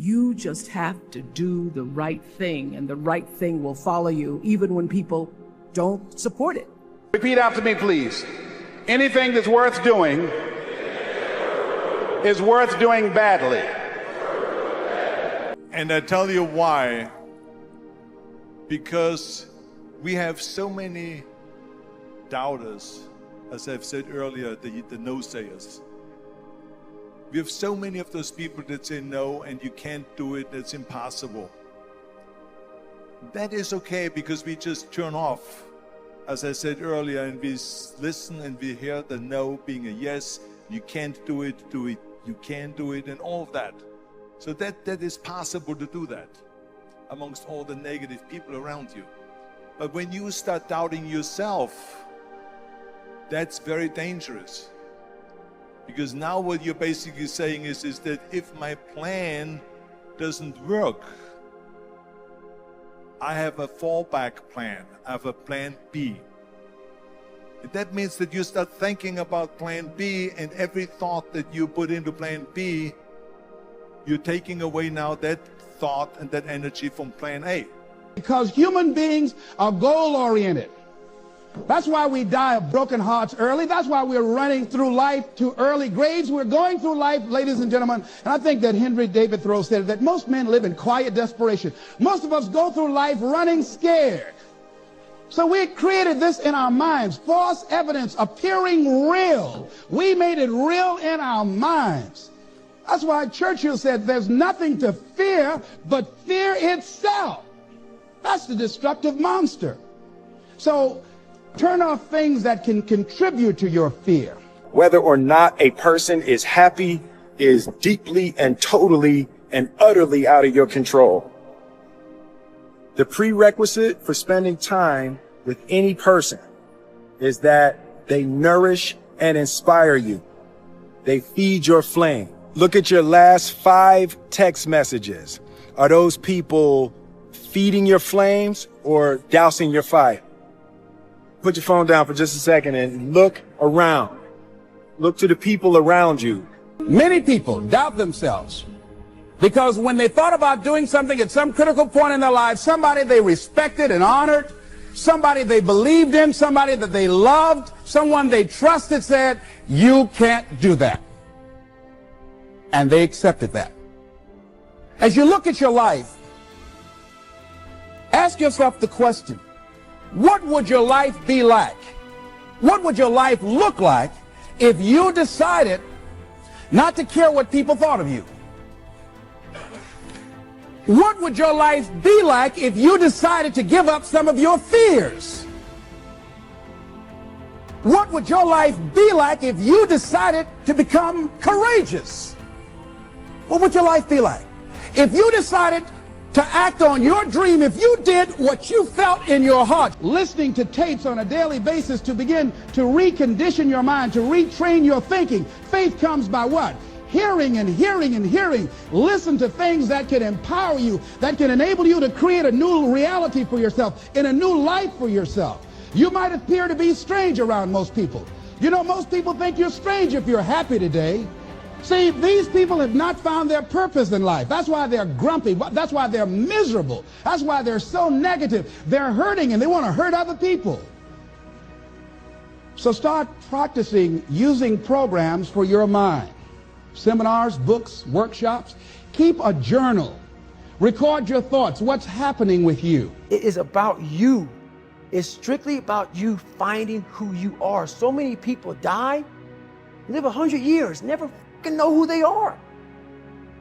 You just have to do the right thing, and the right thing will follow you, even when people don't support it. Repeat after me, please. Anything that's worth doing is worth doing badly. And I tell you why. Because we have so many doubters, as I've said earlier, the no-sayers. We have so many of those people that say no, and you can't do it, it's impossible. That is okay, because we just turn off, as I said earlier, and we listen and we hear the no being a yes. You can't do it, you can do it, and all of that. So that is possible to do that amongst all the negative people around you. But when you start doubting yourself, that's very dangerous. Because now what you're basically saying is that if my plan doesn't work, I have a fallback plan. I have a plan B. And that means that you start thinking about plan B, and every thought that you put into plan B, you're taking away now that thought and that energy from plan A. Because human beings are goal-oriented. That's why we die of broken hearts early. That's why we're running through life to early graves. We're going through life, ladies and gentlemen, and I think that Henry David Thoreau said that most men live in quiet desperation. Most of us go through life running scared. So we created this in our minds, false evidence appearing real. We made it real in our minds. That's why Churchill said there's nothing to fear but fear itself. That's the destructive monster. So turn off things that can contribute to your fear. Whether or not a person is happy is deeply and totally and utterly out of your control. The prerequisite for spending time with any person is that they nourish and inspire you. They feed your flame. Look at your last 5 text messages. Are those people feeding your flames or dousing your fire? Put your phone down for just a second and look around. Look to the people around you. Many people doubt themselves because when they thought about doing something at some critical point in their lives, somebody they respected and honored, somebody they believed in, somebody that they loved, someone they trusted said, "You can't do that." And they accepted that. As you look at your life, ask yourself the question, what would your life be like? What would your life look like if you decided not to care what people thought of you? What would your life be like if you decided to give up some of your fears? What would your life be like if you decided to become courageous? What would your life be like? If you decided to act on your dream, if you did what you felt in your heart, listening to tapes on a daily basis to begin to recondition your mind, to retrain your thinking. Faith comes by what? Hearing and hearing and hearing. Listen to things that can empower you, that can enable you to create a new reality for yourself, in a new life for yourself. You might appear to be strange around most people. You know, most people think you're strange if you're happy today. See, these people have not found their purpose in life. That's why they're grumpy. That's why they're miserable. That's why they're so negative. They're hurting and they want to hurt other people. So start practicing using programs for your mind. Seminars, books, workshops. Keep a journal. Record your thoughts. What's happening with you? It is about you. It's strictly about you finding who you are. So many people die, live 100 years, never can know who they are.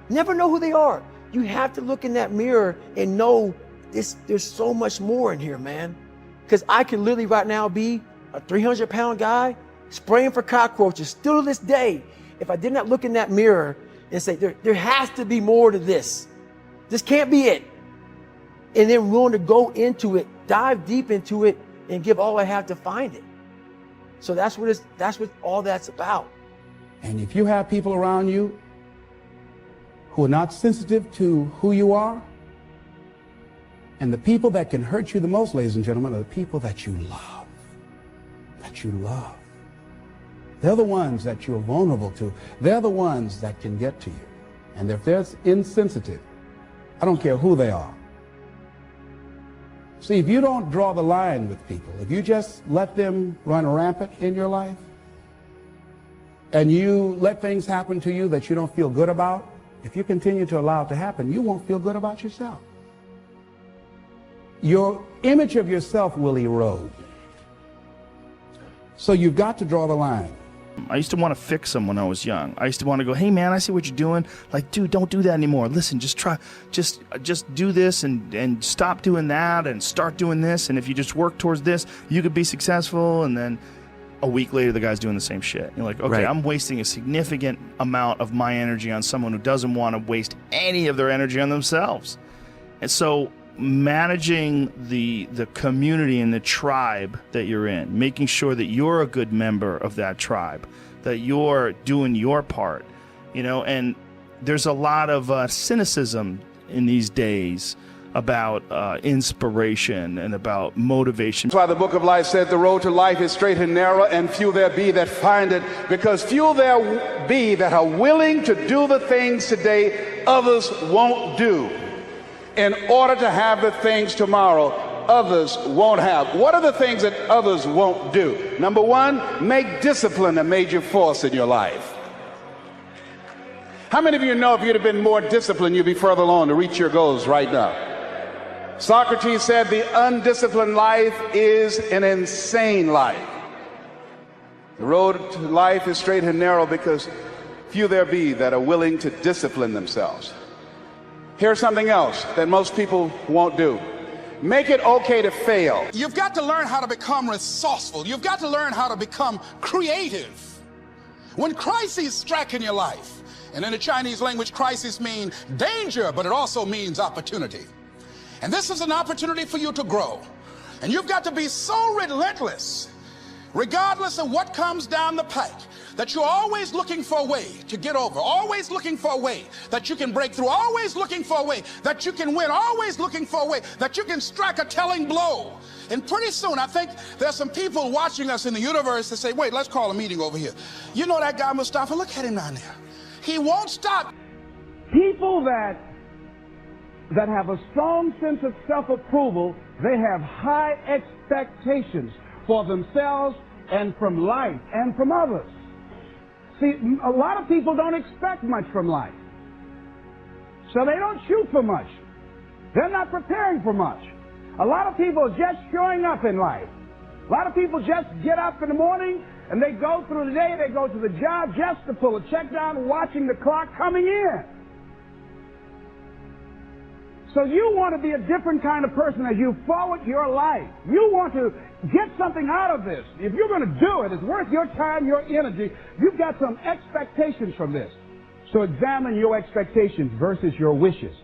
Never know who they are. You have to look in that mirror and know there's so much more in here, man. Because I could literally right now be a 300-pound guy spraying for cockroaches still to this day if I did not look in that mirror and say, there has to be more to this. This can't be it. And then willing to go into it, dive deep into it, and give all I have to find it. So that's what all that's about. And if you have people around you who are not sensitive to who you are, and the people that can hurt you the most, ladies and gentlemen, are the people that you love. That you love. They're the ones that you're vulnerable to. They're the ones that can get to you. And if they're insensitive, I don't care who they are. See, if you don't draw the line with people, if you just let them run rampant in your life, and you let things happen to you that you don't feel good about, if you continue to allow it to happen, you won't feel good about yourself. Your image of yourself will erode. So you've got to draw the line. I used to want to fix them when I was young. I used to want to go, hey man, I see what you're doing. Like, dude, don't do that anymore. Listen, just try, just do this and stop doing that and start doing this. And if you just work towards this, you could be successful. And then a week later, the guy's doing the same shit. You're like, okay, right. I'm wasting a significant amount of my energy on someone who doesn't want to waste any of their energy on themselves. And so managing the community and the tribe that you're in, making sure that you're a good member of that tribe, that you're doing your part, you know, and there's a lot of cynicism in these days about inspiration and about motivation. That's why the book of life said the road to life is straight and narrow, and few there be that find it, because few there be that are willing to do the things today others won't do, in order to have the things tomorrow others won't have. What are the things that others won't do? Number one, make discipline a major force in your life. How many of you know if you'd have been more disciplined, you'd be further along to reach your goals right now? Socrates said the undisciplined life is an insane life. The road to life is straight and narrow because few there be that are willing to discipline themselves. Here's something else that most people won't do. Make it okay to fail. You've got to learn how to become resourceful. You've got to learn how to become creative. When crises strike in your life, and in the Chinese language, crisis means danger, but it also means opportunity. And this is an opportunity for you to grow. And you've got to be so relentless, regardless of what comes down the pike, that you're always looking for a way to get over, always looking for a way that you can break through, always looking for a way that you can win, always looking for a way that you can strike a telling blow. And pretty soon, I think there's some people watching us in the universe that say, wait, let's call a meeting over here. You know that guy Mustafa? Look at him down there. He won't stop. People that have a strong sense of self-approval, they have high expectations for themselves and from life and from others. See, a lot of people don't expect much from life. So they don't shoot for much. They're not preparing for much. A lot of people are just showing up in life. A lot of people just get up in the morning and they go through the day, they go to the job just to pull a check down, watching the clock coming in. So you want to be a different kind of person as you forward your life. You want to get something out of this. If you're going to do it, it's worth your time, your energy. You've got some expectations from this. So examine your expectations versus your wishes.